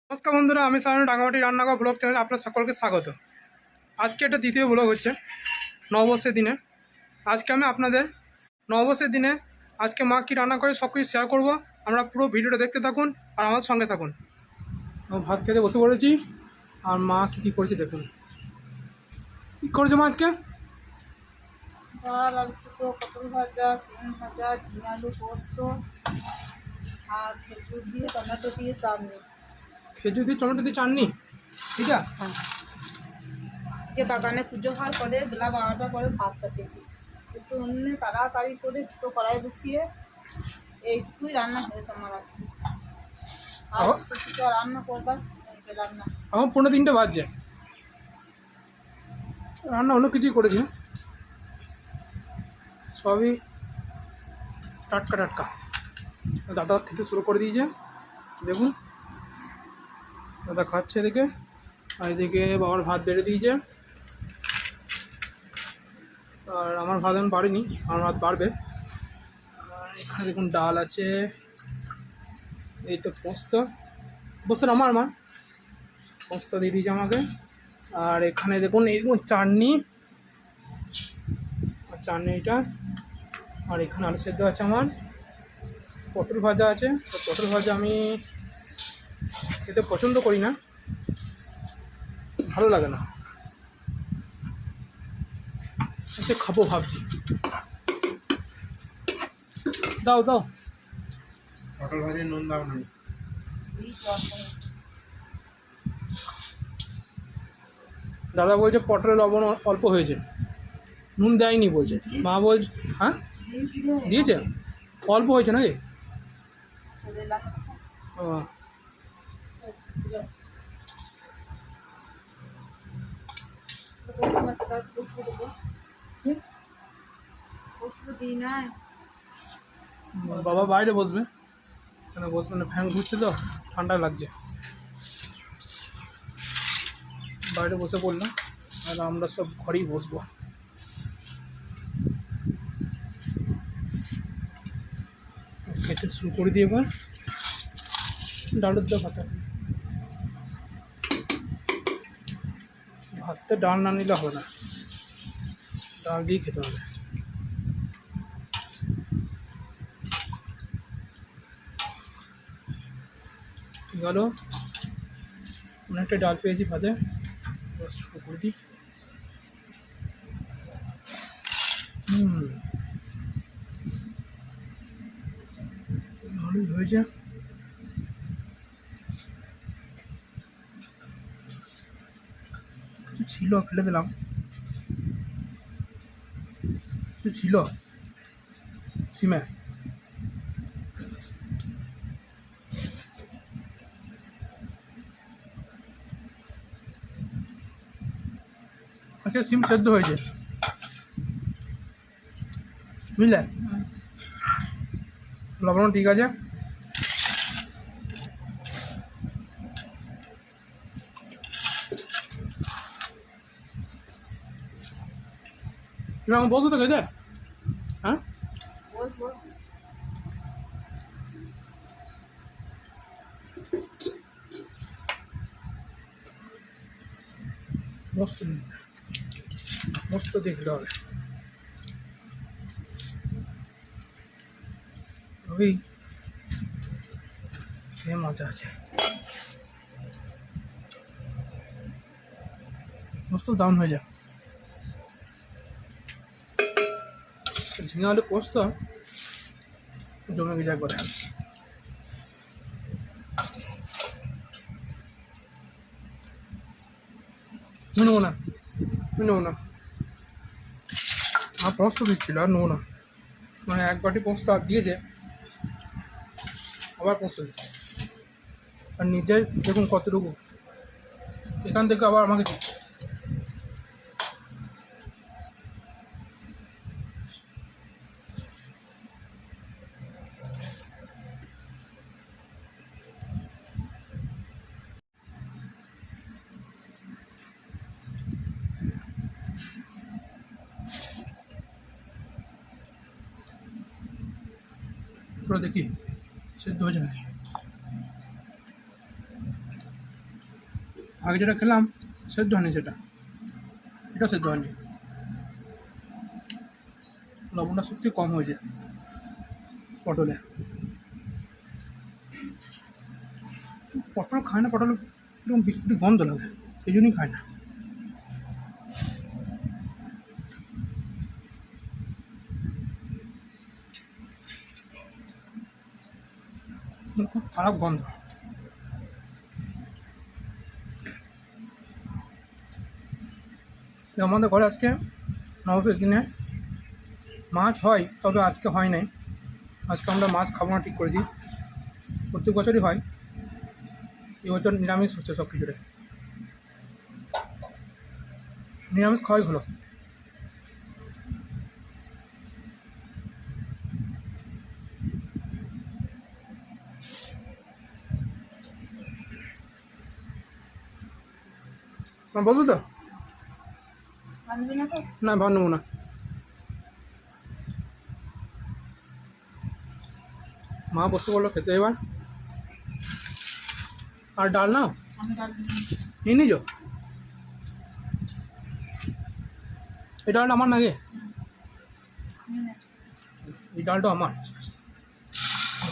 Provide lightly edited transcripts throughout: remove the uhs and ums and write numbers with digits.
নমস্কার বন্ধুরা, আমি সায়ন রাঙামাটি রান্নাঘর ব্লগ চ্যানেলে আপনার সকলকে স্বাগত। আজকে এটা দ্বিতীয় ব্লগ হচ্ছে নববর্ষের দিনে। আজকে আমি আপনাদের নববর্ষের দিনে আজকে মা কী রান্না করে সব কিছু শেয়ার করবো। আমরা পুরো ভিডিওটা দেখতে থাকুন আর আমার সঙ্গে থাকুন। ভাত খেতে বসে পড়েছি আর মা কী করেছে দেখুন। কী করেছে মা আজকে? ডাল, আলু সিদ্ধ, পটল ভাজা, সিম ভাজা, ঝিঙে আলু পোস্ত আর খেজুর দিয়ে টমেটো দিয়ে চাটনি। খেজুর দিয়ে টমেটো দিয়ে চাটনি? এটা যে বাগানে পুজো হয় করে বেলা 12টার পরে ভাত চাপিয়েছি, একটু অন্য তাড়াতাড়ি করে দুটো কড়াই বসিয়ে এইটুকুই রান্না হয়েছে আমার আজকে। আর কিছু রান্না করবার রান্না আমার 2:45 বাজছে, রান্না অন্য কিছুই করেছি, সবই টাটকা টাটকা। দাদা খেতে শুরু করে দিয়েছে দেখুন, দাদা খাচ্ছে এদিকে, আর এদিকে বাবার ভাত বেড়ে দিয়েছে। আর আমার ভাত এখন বাড়েনি, আমার ভাত বাড়বে। আর এখানে দেখুন ডাল আছে, এই তো পোস্ত, পোস্তটা আমার পোস্ত দিয়ে দিয়েছে আমাকে। আর এখানে দেখুন এইরকম চাটনি, আর চাটনিটা, আর এখানে আলু সেদ্ধ আছে আমার, পটল ভাজা আছে। তো পটল ভাজা আমি খেতে পছন্দ করি না, ভালো লাগে না, আচ্ছা খাবো ভাবছি। দাও দাও, পটল ভাজি নুন দাও না। দাদা বলছে পটলে লবণ অল্প হয়েছে, নুন দেয়নি বলছে। মা বলছে হ্যাঁ দিয়েছে, অল্প হয়েছে নাকি? ও বাবা বাইরে বসবে, কেন বসবে না, ফ্যান ঘুরছে তো ঠান্ডা লাগছে, বাইরে বসে পড়লাম। আর আমরা সব ঘরেই বসবো। খেতে শুরু করে দিই এবার। ডালের দা ভাত, ভাতটা ডাল না নিলে হবে না, ডাল দিয়ে খেতে হবে। গেল অনেকটা ডাল পেয়েছি ভাতে, এবার শুরু করে দিই। ভালোই হয়েছে। কিছু ছিল ফেলে দিলাম, কিছু ছিল সিমে। আচ্ছা সিম সেদ্ধ হয়েছে বুঝলে, লবণ ঠিক আছে। এরকম বলতো তো খেতে, হ্যাঁ মস্ত মস্ত দেখতে হবে, তবেই খেয়ে মজা আছে। মস্ত দাম হয়ে যায়। ঝিঙে আলু পোস্ত জমে গেছে একবারে। নেবো না, নেবো না, আর পোস্ত দিচ্ছিল আর নেবো না, মানে এক বাটি পোস্ত আর দিয়েছে, আবার পোস্ত দিচ্ছে। আর নিজের দেখুন কতটুকু, এখান থেকে আবার আমাকে দিচ্ছে। পুরো দেখি সেদ্ধ হয়ে যাবে। আগে যেটা খেলাম সেদ্ধ হয়নি, সেটা এটা সেদ্ধ হয়নি। লবণটা সত্যি কম হয়েছে পটলে। পটল খায় না, পটল এরকম বিচ্ছিরি গন্ধ লাগে, সেই জন্যই খায় না। খুব খারাপ গন্ধ। আমাদের ঘরে আজকে নববর্ষের দিনে মাছ হয়, তবে আজকে হয় নাই। আজকে আমরা মাছ খাবো না ঠিক করেছি। প্রত্যেক বছরই হয়, এবছর নিরামিষ হচ্ছে সব কিছুতে। নিরামিষ খাওয়াই ভালো। বলবো তো? আনবি না তো? না, ভালো নেবো না। মা বসে বললো খেতে এবার। আর ডাল নাও, আমি ডাল নিয়ে নিજો। এই ডালটা আমার নাকি? নিয়ে নে। এই ডালটা আমার।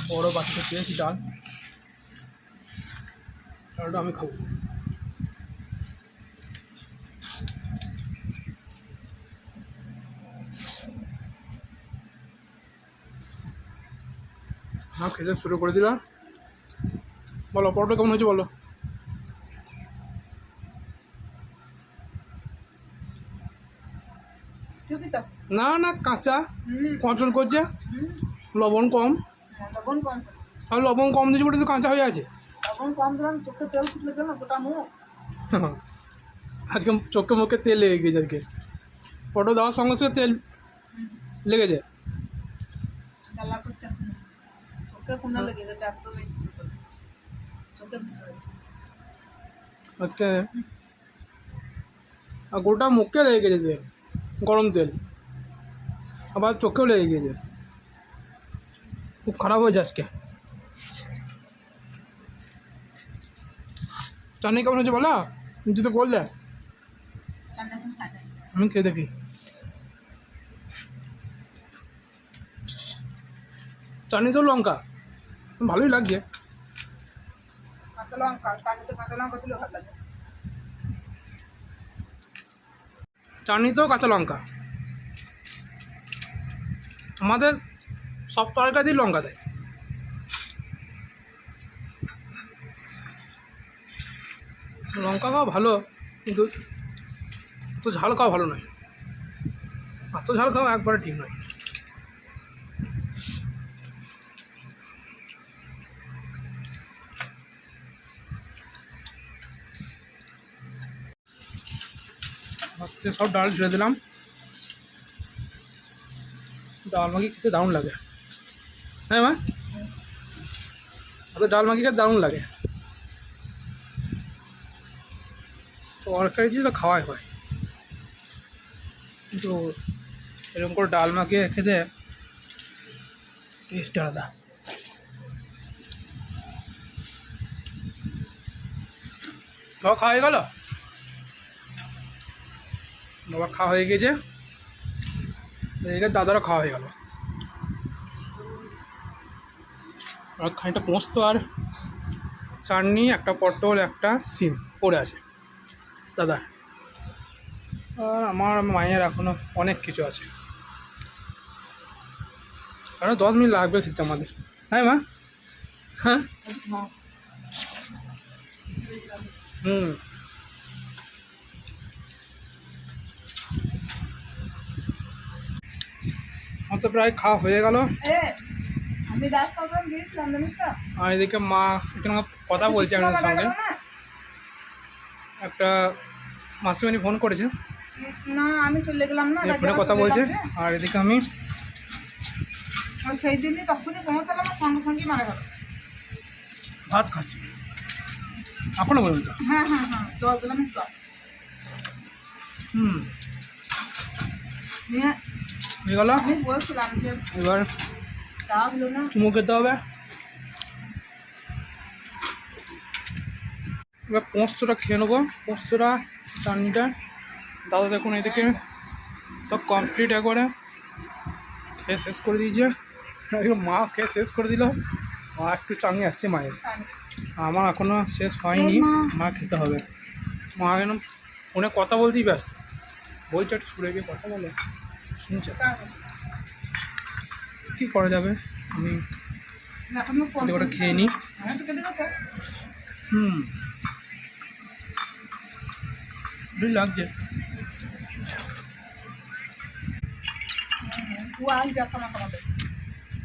বড় বাটিতে পেয়েছি ডাল, ডালটা আমি খাবো। হ্যাঁ, খেতে শুরু করে দিলাম। বলো পরোটা কেমন হয়েছে বলো। ঠিকই তো। না না, কাঁচা, হুম কচল করছে, হুম। লবণ কম। লবণ কম। আর লবণ কম দিয়েছি বলে তো কাঁচা হয়ে আছে। লবণ কম দিলাম, চোখে তেল ফুটলে গেল গোটা মুখ। আজকে চোখে মুখে তেল লেগে গেছে আজকে। পটল দেওয়ার সঙ্গে সঙ্গে তেল লেগে যায়। জ্বালা করছে, চোখে কোনা লেগে গেছে একদমই। চোখে আজকে আর গোটা মুখে লেগে গেছে তেল, গরম তেল, আবার চোখেও লেগে গেছে। খুব খারাপ হয়েছে আজকে। চাটনি কেমন হয়েছে বলো, তুই তো বললে। রান্না করে খাই। আমি খেয়ে দেখি। চাটনি তো লঙ্কা ভালোই লাগছে। কাঁচা লঙ্কা, কাঁচা কাঁচা লঙ্কা দিলে ভালো লাগে। চাটনি তো কাঁচা লঙ্কা, আমাদের সব তরকারিতেই লঙ্কা দেয়। লঙ্কা খাওয়া ভালো, কিন্তু এত ঝাল খাওয়া ভালো নয়। এত ঝাল খাওয়া একবারে ঠিক নয়। ভাবতে সব ডাল ছেড়ে দিলাম। ডাল মাখি খেতে দারুণ লাগে। হ্যাঁ মা, ডাল মাখি খেতে দারুণ লাগে। তরকারি দিয়ে তো খাওয়াই হয়, কিন্তু এরকম করে ডাল মাখিয়ে খেতে টেস্ট আলাদা। বাবা খাওয়া হয়ে গেল? বাবা খাওয়া হয়ে গেছে, এদিকে দাদারও খাওয়া হয়ে গেল। আর খানিকটা পোস্ত আর চাটনি, একটা পটল, একটা সিম পড়ে আছে দাদা। আর আমার মায়ের এখনও অনেক কিছু আছে, কারণ 10 মিনিট লাগবে খেতে আমাদের। হ্যাঁ মা? হ্যাঁ হুম। আমার তো প্রায় খাওয়া হয়ে গেল। আমি দাস প্রোগ্রাম দিয়েছিলাম জানিস তো। আর এদিকে মা এখানে কথা বলছে আপনাদের সঙ্গে। একটা মাসিমানি ফোন করেছে, না আমি চলে গেলাম না, ফোনে কথা বলছে। আর এদিকে আমি সেই দিনই তখনই পৌঁছালাম, আমার সঙ্গে সঙ্গেই মারা গেল। ভাত খাচ্ছি এখনো পর্যন্ত। হ্যাঁ হ্যাঁ হ্যাঁ, জল দিলাম একটু। হুম, নিয়ে হয়ে গেল। আমি বলছিলাম যে এবার যাওয়া হলো না। চুমু খেতে হবে। এবার পোস্তটা খেয়ে নেবো, পোস্তটা চাটনিটা। দাদা দেখুন এদিকে সব কমপ্লিট একবারে খেয়ে শেষ করে দিয়েছে। মা খেয়ে শেষ করে দিল, মা একটু চাঙে আসছে মায়ের, আমার এখনও শেষ হয়নি, মা খেতে হবে। মা কেন ফোনে কথা বলতেই ব্যস্ত, বলছে একটু সুরে গিয়ে কথা বলে শুনছে, কী করা যাবে। আমি ওটা খেয়ে নিই। ভালোই লাগছে,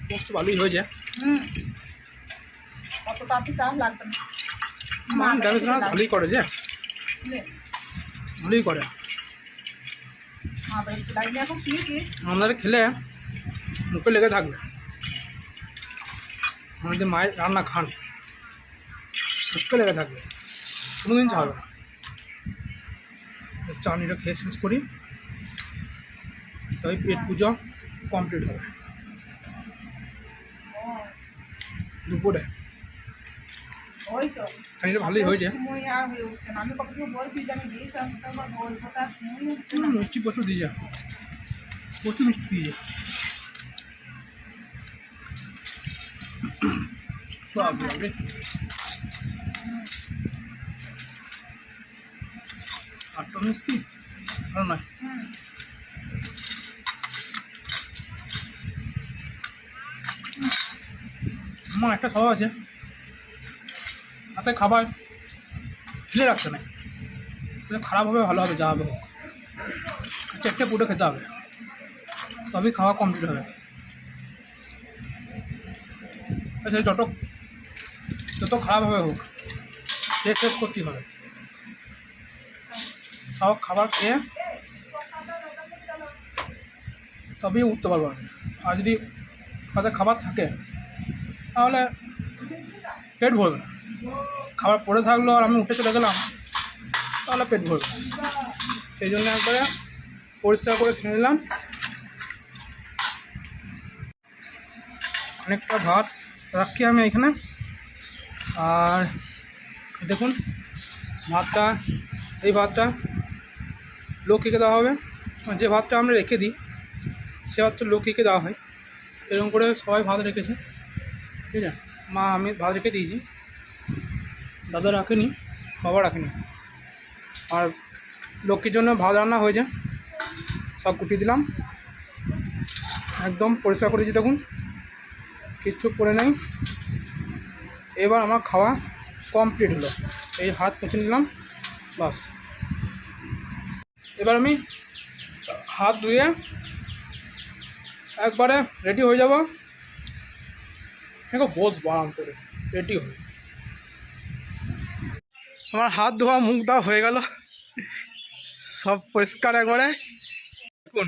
পোস্ত ভালোই হয়েছে। অত তাড়াতাড়ি চাপ লাগবে না। মা দেখাশোনা ভালোই করে যে, ভালোই করে। আমাদের খেলে মুখে লেগে থাকবে, আমাদের মায়ের রান্না খান মুখে লেগে থাকবে, কোনোদিন ছাড়বে না। চাটনিটা খেয়ে শেষ করি, তাই পেট পুজো কমপ্লিট হবে দুপুরে। ওই তো চাটনিটা ভালোই হয়েছে, সময় আর হয়ে উঠছে না। আমি কতটুকু বলছি যে আমি দিয়েছিলাম, তারপর বলবো তার সময় হচ্ছে না। মিষ্টি প্রচুর দিয়ে যা, প্রচুর মিষ্টি দিয়ে যা। বাপরে, আটটা মিষ্টি ভালো নয়। আমার একটা স্বভাব আছে, হাতে খাবার ফেলে রাখতে নাই, খারাপ হবে ভালো হবে যা হবে হোক, চেটে পুটে খেতে হবে, তবেই খাওয়া কমপ্লিট হবে। আচ্ছা যত খারাপ হবে হোক, শেষ করতেই হবে। সব খাবার খেয়ে তবেই উঠতে পারবো আমি। আর যদি হাতে খাবার থাকে তাহলে পেট ভরবে না, খাবার পড়ে থাকলো আর আমি উঠে চলে গেলাম তাহলে পেট ভরবে না। সেই জন্য একবারে পরিষ্কার করে খেয়ে নিলাম। অনেকটা ভাত রাখি আমি এখানে, আর দেখুন ভাতটা, এই ভাতটা লক্ষ্মীকে দেওয়া হবে। যে ভাতটা আমরা রেখে দিই সে ভাতটা লক্ষ্মীকে দেওয়া হয়। এরকম করে সবাই ভাত রেখেছে, ঠিক আছে। মা আমি ভাত রেখে দিয়েছি, দাদা রাখেনি, বাবা রাখেনি। আর লক্ষ্মীর জন্য ভাত রান্না হয়েছে, সব কুটিয়ে দিলাম, একদম পরিষ্কার করেছি। দেখুন কিচ্ছু পড়ে নেই। এবার আমার খাওয়া কমপ্লিট হলো, এই হাত মুছে নিলাম বাস। এবার আমি হাত ধুয়ে একবারে রেডি হয়ে যাব, বসবো আরাম করে রেডি হয়ে। আমার হাত ধোয়া মুখ ধোয়া হয়ে গেল, সব পরিষ্কার একবারে। দেখুন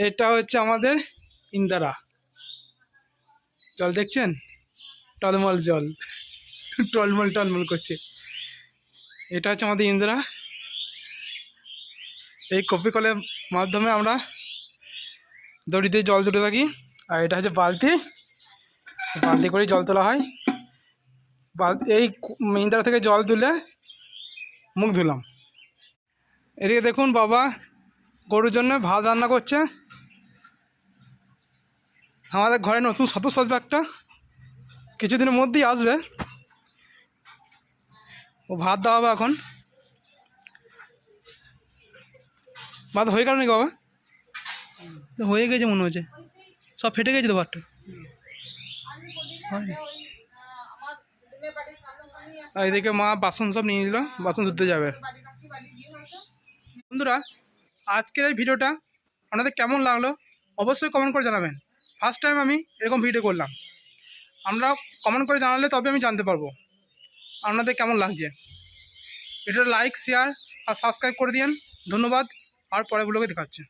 এটা হচ্ছে আমাদের ইন্দিরা জল, দেখছেন টলমল জল, টলমল করছে। এটা হচ্ছে আমাদের ইন্দিরা। এই কপি কলের মাধ্যমে আমরা দড়ি দিয়ে জল তুলে থাকি। আর এটা হচ্ছে বালতি, বালতি করেই জল তোলা হয়। এই ইন্দিরা থেকে জল তুলে মুখ ধুলাম। এদিকে দেখুন বাবা গরুর জন্য ভাত রান্না করছে। আমাদের ঘরে নতুন সদস্য আসবে একটা, কিছুদিনের মধ্যেই আসবে, ও ভাত দেওয়া হবে এখন। ভাত হয়ে গেল নাকি বাবা? হয়ে গেছে মনে হচ্ছে, সব ফেটে গেছে তো ভাতটা। আর এদিকে মা বাসন সব নিয়ে নিল, বাসন ধুতে যাবে। বন্ধুরা আজকের এই ভিডিওটা আপনাদের কেমন লাগলো অবশ্যই কমেন্ট করে জানাবেন। ফার্স্ট টাইম আমি এরকম ভিডিও করলাম, আপনারা কমেন্ট করে জানালে তবে আমি জানতে পারবো আপনাদের কেমন লাগছে। ভিডিওটা লাইক, শেয়ার আর সাবস্ক্রাইব করে দিন। ধন্যবাদ, আর পরে ব্লগে দেখাচ্ছে।